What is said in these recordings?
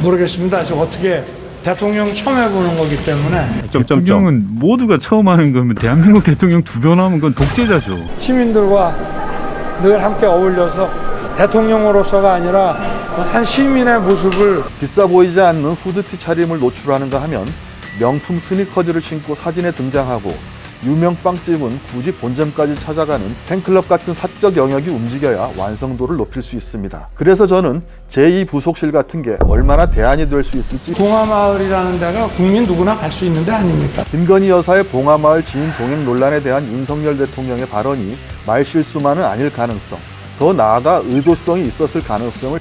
모르겠습니다. 저 어떻게 대통령 처음 해보는 거기 때문에. 대통령은 모두가 처음 하는 거면 대한민국 대통령 두 번 하면 그건 독재자죠. 시민들과 늘 함께 어울려서 대통령으로서가 아니라 한 시민의 모습을. 비싸 보이지 않는 후드티 차림을 노출하는가 하면 명품 스니커즈를 신고 사진에 등장하고 유명 빵집은 굳이 본점까지 찾아가는 팬클럽 같은 사적 영역이 움직여야 완성도를 높일 수 있습니다. 그래서 저는 제2부속실 같은 게 얼마나 대안이 될 수 있을지. 봉화마을이라는 데가 국민 누구나 갈 수 있는 데 아닙니까? 김건희 여사의 봉화마을 지인 동행 논란에 대한 윤석열 대통령의 발언이 말실수만은 아닐 가능성, 더 나아가 의도성이 있었을 가능성을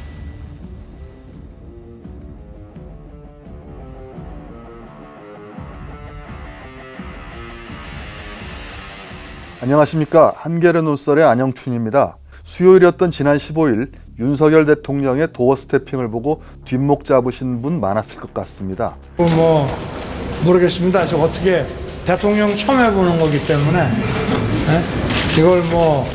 안녕하십니까. 한겨레 논설의 안영춘입니다. 수요일이었던 지난 15일 윤석열 대통령의 도어 스태핑을 보고 뒷목 잡으신 분 많았을 것 같습니다. 모르겠습니다. 저 어떻게 대통령 처음 해보는 거기 때문에 이걸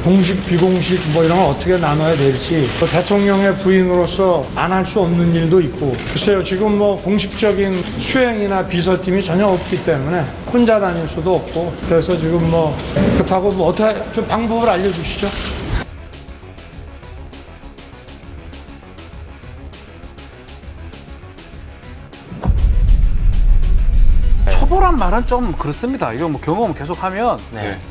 공식 비공식 이런 걸 어떻게 나눠야 될지, 또 대통령의 부인으로서 안 할 수 없는 일도 있고, 글쎄요, 지금 공식적인 수행이나 비서팀이 전혀 없기 때문에 혼자 다닐 수도 없고, 그래서 지금 그렇다고 어떻게 좀 방법을 알려주시죠. 초보란 말은 좀 그렇습니다. 이거 경험 계속하면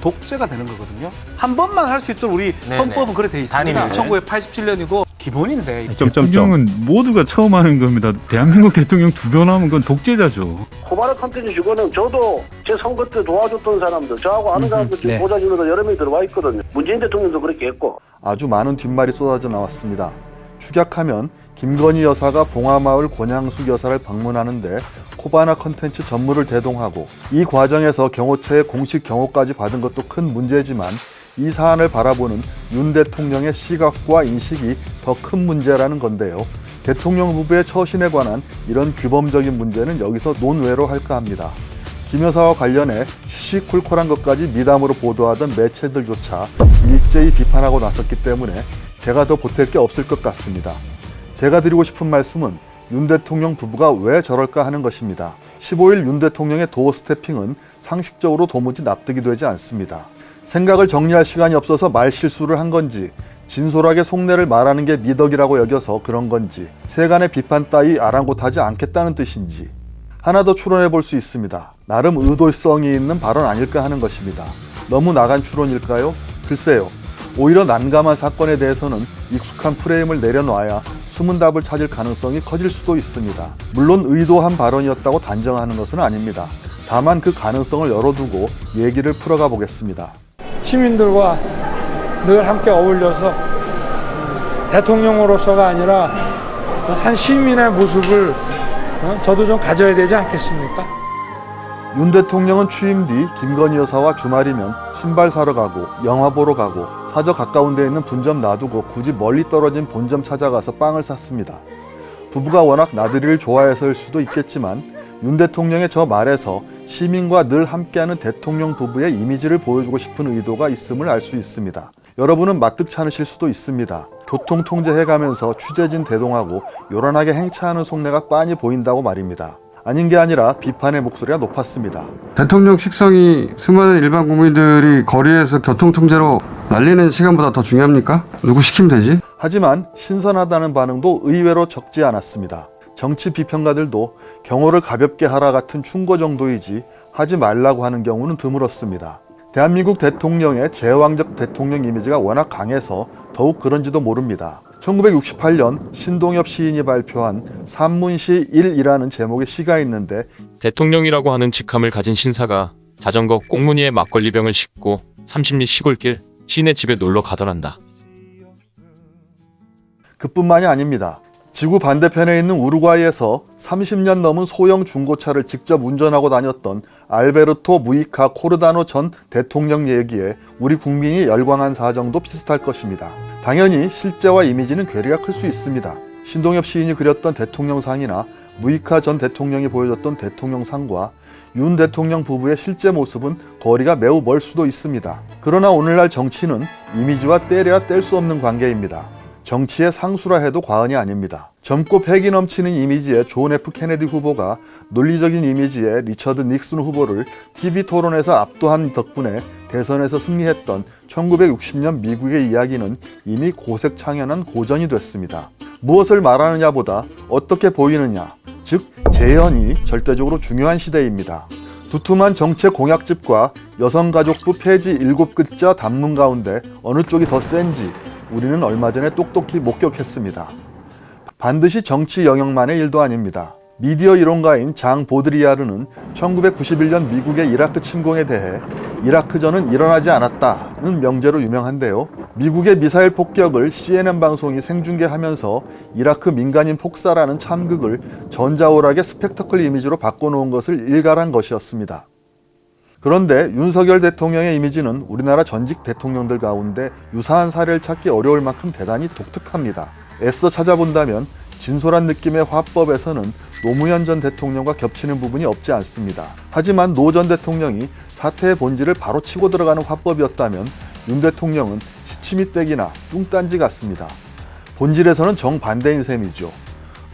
독재가 되는 거거든요. 한 번만 할 수 있도록 우리 헌법은 그렇게 돼 있습니다. 1987년이고 기본인데. 대통령은 모두가 처음 하는 겁니다. 대한민국 대통령 두 번 하면 그건 독재자죠. 코바나 컨텐츠 주고는 저도 제 선거 때 도와줬던 사람들, 저하고 아는 사람들 지금 보좌진으로 여러 명이 들어와 있거든요. 문재인 대통령도 그렇게 했고. 아주 많은 뒷말이 쏟아져 나왔습니다. 축약하면 김건희 여사가 봉화마을 권양숙 여사를 방문하는데 코바나 컨텐츠 전무를 대동하고, 이 과정에서 경호처의 공식 경호까지 받은 것도 큰 문제지만 이 사안을 바라보는 윤 대통령의 시각과 인식이 더 큰 문제라는 건데요. 대통령 부부의 처신에 관한 이런 규범적인 문제는 여기서 논외로 할까 합니다. 김 여사와 관련해 시시콜콜한 것까지 미담으로 보도하던 매체들조차 일제히 비판하고 나섰기 때문에 제가 더 보탤 게 없을 것 같습니다. 제가 드리고 싶은 말씀은 윤 대통령 부부가 왜 저럴까 하는 것입니다. 15일 윤 대통령의 도어 스태핑은 상식적으로 도무지 납득이 되지 않습니다. 생각을 정리할 시간이 없어서 말 실수를 한 건지, 진솔하게 속내를 말하는 게 미덕이라고 여겨서 그런 건지, 세간의 비판 따위 아랑곳하지 않겠다는 뜻인지 하나 더 추론해 볼 수 있습니다. 나름 의도성이 있는 발언 아닐까 하는 것입니다. 너무 나간 추론일까요? 글쎄요. 오히려 난감한 사건에 대해서는 익숙한 프레임을 내려놔야 숨은 답을 찾을 가능성이 커질 수도 있습니다. 물론 의도한 발언이었다고 단정하는 것은 아닙니다. 다만 그 가능성을 열어두고 얘기를 풀어가 보겠습니다. 시민들과 늘 함께 어울려서 대통령으로서가 아니라 한 시민의 모습을 저도 좀 가져야 되지 않겠습니까? 윤 대통령은 취임 뒤 김건희 여사와 주말이면 신발 사러 가고 영화 보러 가고 사저 가까운 데 있는 분점 놔두고 굳이 멀리 떨어진 본점 찾아가서 빵을 샀습니다. 부부가 워낙 나들이를 좋아해서일 수도 있겠지만 윤 대통령의 저 말에서 시민과 늘 함께하는 대통령 부부의 이미지를 보여주고 싶은 의도가 있음을 알 수 있습니다. 여러분은 마뜩치 않으실 수도 있습니다. 교통 통제해가면서 취재진 대동하고 요란하게 행차하는 속내가 빤히 보인다고 말입니다. 아닌 게 아니라 비판의 목소리가 높았습니다. 대통령 식성이 수많은 일반 국민들이 거리에서 교통통제로 날리는 시간보다 더 중요합니까? 누구 시키면 되지? 하지만 신선하다는 반응도 의외로 적지 않았습니다. 정치 비평가들도 경호를 가볍게 하라 같은 충고 정도이지 하지 말라고 하는 경우는 드물었습니다. 대한민국 대통령의 제왕적 대통령 이미지가 워낙 강해서 더욱 그런지도 모릅니다. 1968년 신동엽 시인이 발표한 산문시 1이라는 제목의 시가 있는데, 대통령이라고 하는 직함을 가진 신사가 자전거 꽁무니에 막걸리병을 싣고 30리 시골길 시내 집에 놀러 가더란다. 그뿐만이 아닙니다. 지구 반대편에 있는 우루과이에서 30년 넘은 소형 중고차를 직접 운전하고 다녔던 알베르토 무이카 코르다노 전 대통령 얘기에 우리 국민이 열광한 사정도 비슷할 것입니다. 당연히 실제와 이미지는 괴리가 클 수 있습니다. 신동엽 시인이 그렸던 대통령상이나 무이카 전 대통령이 보여줬던 대통령상과 윤 대통령 부부의 실제 모습은 거리가 매우 멀 수도 있습니다. 그러나 오늘날 정치는 이미지와 떼려야 뗄 수 없는 관계입니다. 정치의 상수라 해도 과언이 아닙니다. 젊고 패기 넘치는 이미지의 존 F 케네디 후보가 논리적인 이미지의 리처드 닉슨 후보를 TV 토론에서 압도한 덕분에 대선에서 승리했던 1960년 미국의 이야기는 이미 고색창연한 고전이 됐습니다. 무엇을 말하느냐보다 어떻게 보이느냐, 즉 재현이 절대적으로 중요한 시대입니다. 두툼한 정책 공약집과 여성가족부 폐지 7글자 단문 가운데 어느 쪽이 더 센지 우리는 얼마 전에 똑똑히 목격했습니다. 반드시 정치 영역만의 일도 아닙니다. 미디어 이론가인 장 보드리아르는 1991년 미국의 이라크 침공에 대해 이라크전은 일어나지 않았다는 명제로 유명한데요. 미국의 미사일 폭격을 CNN 방송이 생중계하면서 이라크 민간인 폭사라는 참극을 전자오락의 스펙터클 이미지로 바꿔놓은 것을 일갈한 것이었습니다. 그런데 윤석열 대통령의 이미지는 우리나라 전직 대통령들 가운데 유사한 사례를 찾기 어려울 만큼 대단히 독특합니다. 애써 찾아본다면 진솔한 느낌의 화법에서는 노무현 전 대통령과 겹치는 부분이 없지 않습니다. 하지만 노 전 대통령이 사태의 본질을 바로 치고 들어가는 화법이었다면 윤 대통령은 시치미떼기나 뚱딴지 같습니다. 본질에서는 정반대인 셈이죠.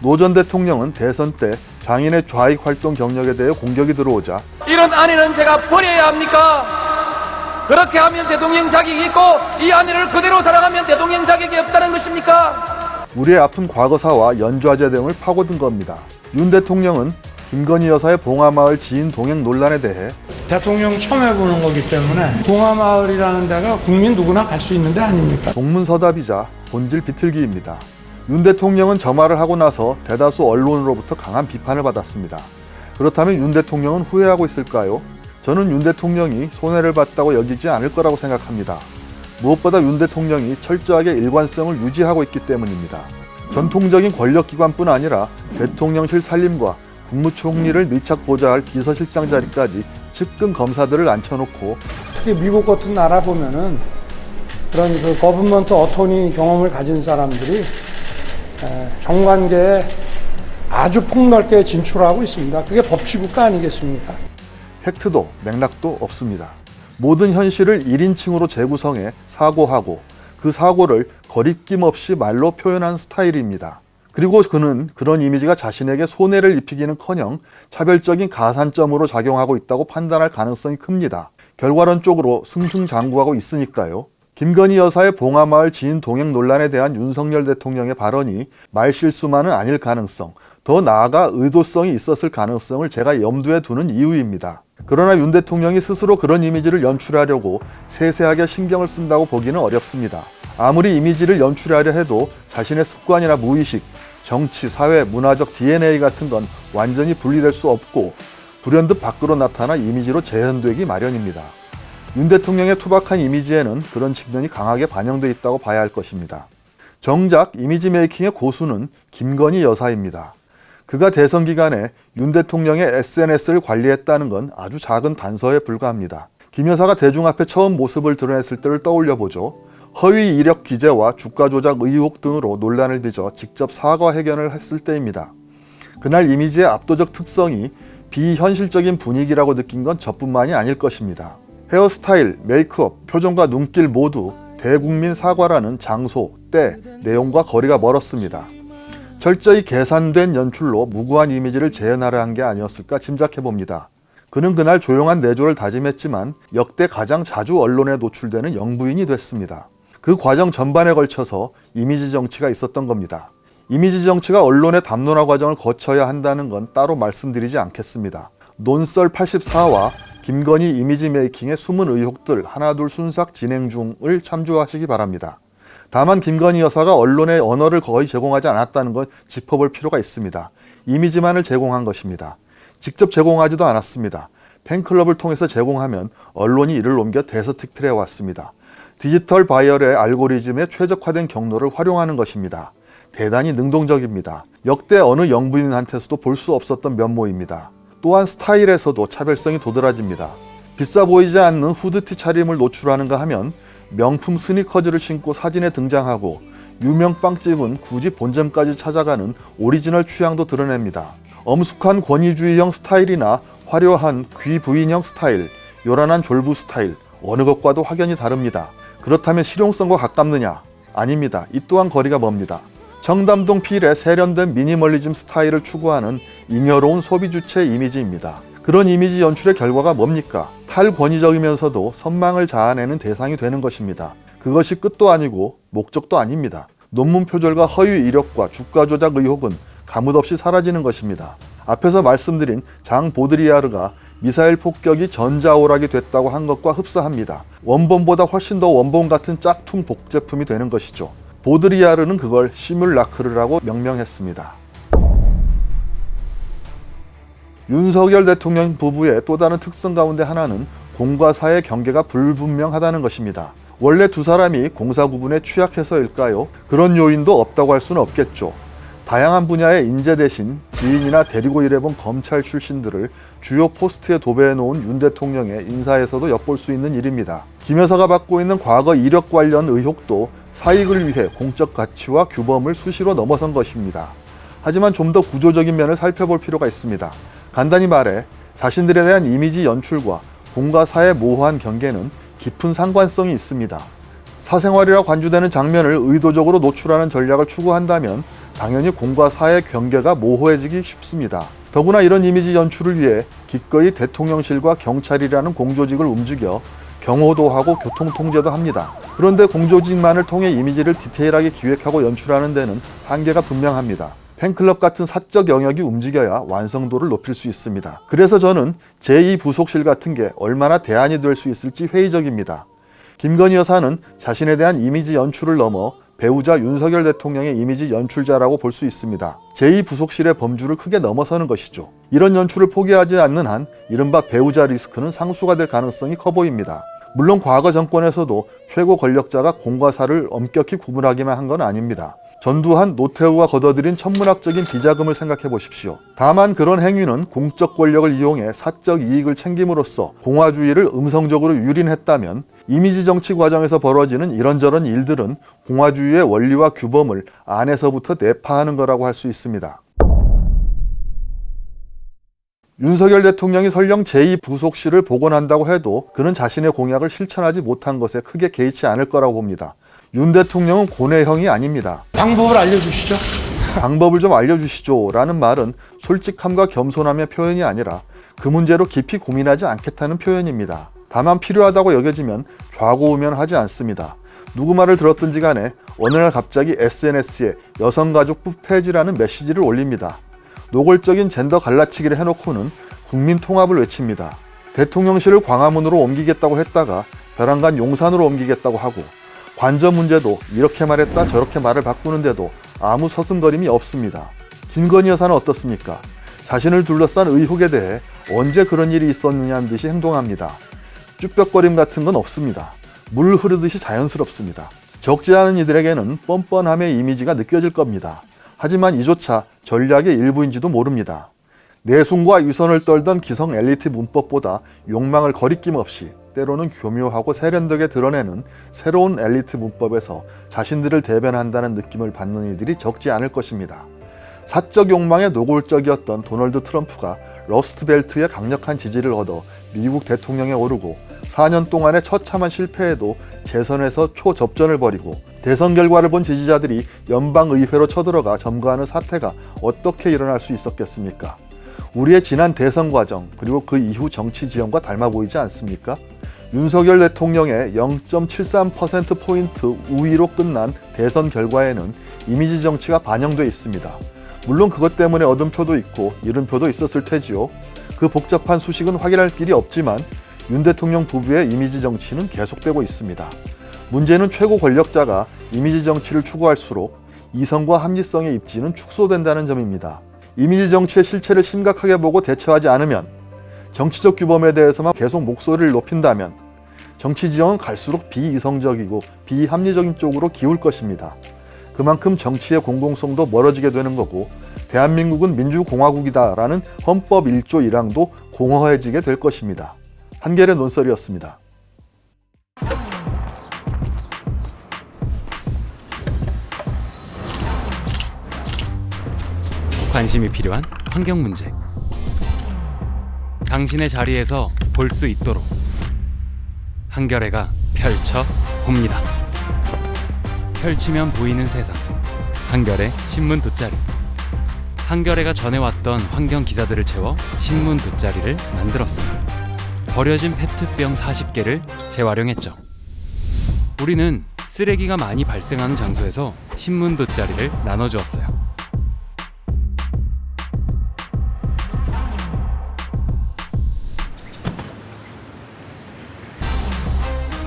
노 전 대통령은 대선 때 장인의 좌익 활동 경력에 대해 공격이 들어오자 이런 아내는 제가 버려야 합니까? 그렇게 하면 대통령 자격이 있고 이 아내를 그대로 사랑하면 대통령 자격이 없다는 것입니까? 우리의 아픈 과거사와 연좌제 등을 파고든 겁니다. 윤 대통령은 김건희 여사의 봉하마을 지인 동행 논란에 대해 대통령 처음 해보는 거기 때문에 봉하마을이라는 데가 국민 누구나 갈 수 있는 데 아닙니까? 동문서답이자 본질 비틀기입니다. 윤 대통령은 저 말을 하고 나서 대다수 언론으로부터 강한 비판을 받았습니다. 그렇다면 윤 대통령은 후회하고 있을까요? 저는 윤 대통령이 손해를 봤다고 여기지 않을 거라고 생각합니다. 무엇보다 윤 대통령이 철저하게 일관성을 유지하고 있기 때문입니다. 전통적인 권력기관뿐 아니라 대통령실 살림과 국무총리를 밀착 보좌할 비서실장 자리까지 측근 검사들을 앉혀놓고 특히 미국 같은 나라 보면은 그런 그 거버먼트 어토니 경험을 가진 사람들이 정관계에 아주 폭넓게 진출하고 있습니다. 그게 법치국가 아니겠습니까? 팩트도 맥락도 없습니다. 모든 현실을 1인칭으로 재구성해 사고하고 그 사고를 거리낌 없이 말로 표현한 스타일입니다. 그리고 그는 그런 이미지가 자신에게 손해를 입히기는커녕 차별적인 가산점으로 작용하고 있다고 판단할 가능성이 큽니다. 결과론적으로 승승장구하고 있으니까요. 김건희 여사의 봉하마을 지인 동행 논란에 대한 윤석열 대통령의 발언이 말실수만은 아닐 가능성, 더 나아가 의도성이 있었을 가능성을 제가 염두에 두는 이유입니다. 그러나 윤 대통령이 스스로 그런 이미지를 연출하려고 세세하게 신경을 쓴다고 보기는 어렵습니다. 아무리 이미지를 연출하려 해도 자신의 습관이나 무의식, 정치, 사회, 문화적 DNA 같은 건 완전히 분리될 수 없고 불현듯 밖으로 나타나 이미지로 재현되기 마련입니다. 윤 대통령의 투박한 이미지에는 그런 측면이 강하게 반영돼 있다고 봐야 할 것입니다. 정작 이미지 메이킹의 고수는 김건희 여사입니다. 그가 대선 기간에 윤 대통령의 SNS를 관리했다는 건 아주 작은 단서에 불과합니다. 김 여사가 대중 앞에 처음 모습을 드러냈을 때를 떠올려보죠. 허위 이력 기재와 주가 조작 의혹 등으로 논란을 빚어 직접 사과 회견을 했을 때입니다. 그날 이미지의 압도적 특성이 비현실적인 분위기라고 느낀 건 저뿐만이 아닐 것입니다. 헤어스타일, 메이크업, 표정과 눈길 모두 대국민 사과라는 장소, 때, 내용과 거리가 멀었습니다. 철저히 계산된 연출로 무고한 이미지를 재현하려 한 게 아니었을까 짐작해봅니다. 그는 그날 조용한 내조를 다짐했지만 역대 가장 자주 언론에 노출되는 영부인이 됐습니다. 그 과정 전반에 걸쳐서 이미지 정치가 있었던 겁니다. 이미지 정치가 언론의 담론화 과정을 거쳐야 한다는 건 따로 말씀드리지 않겠습니다. 논썰 84와 김건희 이미지 메이킹의 숨은 의혹들 하나둘 순삭 진행 중을 참조하시기 바랍니다. 다만 김건희 여사가 언론의 언어를 거의 제공하지 않았다는 건 짚어볼 필요가 있습니다. 이미지만을 제공한 것입니다. 직접 제공하지도 않았습니다. 팬클럽을 통해서 제공하면 언론이 이를 옮겨 대서특필해 왔습니다. 디지털 바이럴의 알고리즘에 최적화된 경로를 활용하는 것입니다. 대단히 능동적입니다. 역대 어느 영부인한테서도 볼 수 없었던 면모입니다. 또한 스타일에서도 차별성이 도드라집니다. 비싸 보이지 않는 후드티 차림을 노출하는가 하면 명품 스니커즈를 신고 사진에 등장하고 유명 빵집은 굳이 본점까지 찾아가는 오리지널 취향도 드러냅니다. 엄숙한 권위주의형 스타일이나 화려한 귀부인형 스타일, 요란한 졸부 스타일, 어느 것과도 확연히 다릅니다. 그렇다면 실용성과 가깝느냐? 아닙니다. 이 또한 거리가 멉니다. 청담동 필의 세련된 미니멀리즘 스타일을 추구하는 잉여로운 소비 주체 이미지입니다. 그런 이미지 연출의 결과가 뭡니까? 탈권위적이면서도 선망을 자아내는 대상이 되는 것입니다. 그것이 끝도 아니고 목적도 아닙니다. 논문 표절과 허위 이력과 주가 조작 의혹은 가뭇없이 사라지는 것입니다. 앞에서 말씀드린 장 보드리아르가 미사일 폭격이 전자오락이 됐다고 한 것과 흡사합니다. 원본보다 훨씬 더 원본 같은 짝퉁 복제품이 되는 것이죠. 보드리아르는 그걸 시뮬라크르라고 명명했습니다. 윤석열 대통령 부부의 또 다른 특성 가운데 하나는 공과 사의 경계가 불분명하다는 것입니다. 원래 두 사람이 공사 구분에 취약해서일까요? 그런 요인도 없다고 할 수는 없겠죠. 다양한 분야의 인재 대신 지인이나 데리고 일해본 검찰 출신들을 주요 포스트에 도배해 놓은 윤 대통령의 인사에서도 엿볼 수 있는 일입니다. 김 여사가 받고 있는 과거 이력 관련 의혹도 사익을 위해 공적 가치와 규범을 수시로 넘어선 것입니다. 하지만 좀 더 구조적인 면을 살펴볼 필요가 있습니다. 간단히 말해 자신들에 대한 이미지 연출과 공과 사의 모호한 경계는 깊은 상관성이 있습니다. 사생활이라 관주되는 장면을 의도적으로 노출하는 전략을 추구한다면 당연히 공과 사의 경계가 모호해지기 쉽습니다. 더구나 이런 이미지 연출을 위해 기꺼이 대통령실과 경찰이라는 공조직을 움직여 경호도 하고 교통통제도 합니다. 그런데 공조직만을 통해 이미지를 디테일하게 기획하고 연출하는 데는 한계가 분명합니다. 팬클럽 같은 사적 영역이 움직여야 완성도를 높일 수 있습니다. 그래서 저는 제2부속실 같은 게 얼마나 대안이 될 수 있을지 회의적입니다. 김건희 여사는 자신에 대한 이미지 연출을 넘어 배우자 윤석열 대통령의 이미지 연출자라고 볼 수 있습니다. 제2부속실의 범주를 크게 넘어서는 것이죠. 이런 연출을 포기하지 않는 한 이른바 배우자 리스크는 상수가 될 가능성이 커 보입니다. 물론 과거 정권에서도 최고 권력자가 공과 사를 엄격히 구분하기만 한 건 아닙니다. 전두환, 노태우가 거둬들인 천문학적인 비자금을 생각해 보십시오. 다만 그런 행위는 공적 권력을 이용해 사적 이익을 챙김으로써 공화주의를 음성적으로 유린했다면 이미지 정치 과정에서 벌어지는 이런저런 일들은 공화주의의 원리와 규범을 안에서부터 내파하는 거라고 할 수 있습니다. 윤석열 대통령이 설령 제2부속실을 복원한다고 해도 그는 자신의 공약을 실천하지 못한 것에 크게 개의치 않을 거라고 봅니다. 윤 대통령은 고뇌형이 아닙니다. 방법을 알려주시죠. 방법을 좀 알려주시죠 라는 말은 솔직함과 겸손함의 표현이 아니라 그 문제로 깊이 고민하지 않겠다는 표현입니다. 다만 필요하다고 여겨지면 좌고우면하지 않습니다. 누구 말을 들었든지 간에 어느 날 갑자기 SNS에 여성가족부 폐지라는 메시지를 올립니다. 노골적인 젠더 갈라치기를 해놓고는 국민 통합을 외칩니다. 대통령실을 광화문으로 옮기겠다고 했다가 벼랑간 용산으로 옮기겠다고 하고 관저 문제도 이렇게 말했다 저렇게 말을 바꾸는데도 아무 서슴거림이 없습니다. 김건희 여사는 어떻습니까? 자신을 둘러싼 의혹에 대해 언제 그런 일이 있었느냐는 듯이 행동합니다. 쭈뼛거림 같은 건 없습니다. 물 흐르듯이 자연스럽습니다. 적지 않은 이들에게는 뻔뻔함의 이미지가 느껴질 겁니다. 하지만 이조차 전략의 일부인지도 모릅니다. 내숭과 위선을 떨던 기성 엘리트 문법보다 욕망을 거리낌 없이 때로는 교묘하고 세련되게 드러내는 새로운 엘리트 문법에서 자신들을 대변한다는 느낌을 받는 이들이 적지 않을 것입니다. 사적 욕망에 노골적이었던 도널드 트럼프가 러스트벨트의 강력한 지지를 얻어 미국 대통령에 오르고 4년 동안의 처참한 실패에도 재선에서 초접전을 벌이고 대선 결과를 본 지지자들이 연방의회로 쳐들어가 점거하는 사태가 어떻게 일어날 수 있었겠습니까? 우리의 지난 대선 과정 그리고 그 이후 정치 지형과 닮아 보이지 않습니까? 윤석열 대통령의 0.73%포인트 우위로 끝난 대선 결과에는 이미지 정치가 반영돼 있습니다. 물론 그것 때문에 얻은 표도 있고 잃은 표도 있었을 테지요. 그 복잡한 수식은 확인할 길이 없지만 윤 대통령 부부의 이미지 정치는 계속되고 있습니다. 문제는 최고 권력자가 이미지 정치를 추구할수록 이성과 합리성의 입지는 축소된다는 점입니다. 이미지 정치의 실체를 심각하게 보고 대처하지 않으면 정치적 규범에 대해서만 계속 목소리를 높인다면 정치 지형은 갈수록 비이성적이고 비합리적인 쪽으로 기울 것입니다. 그만큼 정치의 공공성도 멀어지게 되는 거고 대한민국은 민주공화국이다라는 헌법 1조 1항도 공허해지게 될 것입니다. 한결의 논설이었습니다. 관심이 필요한 환경 문제. 당신의 자리에서 볼 수 있도록 한겨레가 펼쳐 봅니다. 펼치면 보이는 세상. 한겨레 신문 돗자리. 한겨레가 전해왔던 환경 기사들을 채워 신문 돗자리를 만들었어요. 버려진 페트병 40개를 재활용했죠. 우리는 쓰레기가 많이 발생하는 장소에서 신문 돗자리를 나눠주었어요.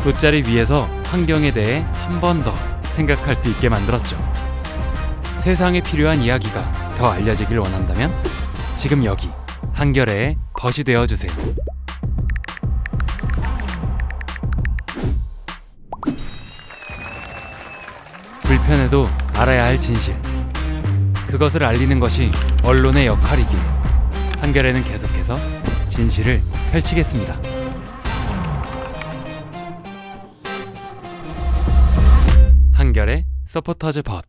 돗자리 위에서 환경에 대해 한 번 더 생각할 수 있게 만들었죠. 세상에 필요한 이야기가 더 알려지길 원한다면 지금 여기 한겨레의 벗이 되어주세요. 불편해도 알아야 할 진실. 그것을 알리는 것이 언론의 역할이기에 한겨레는 계속해서 진실을 펼치겠습니다. 한겨레 서포터즈 벗.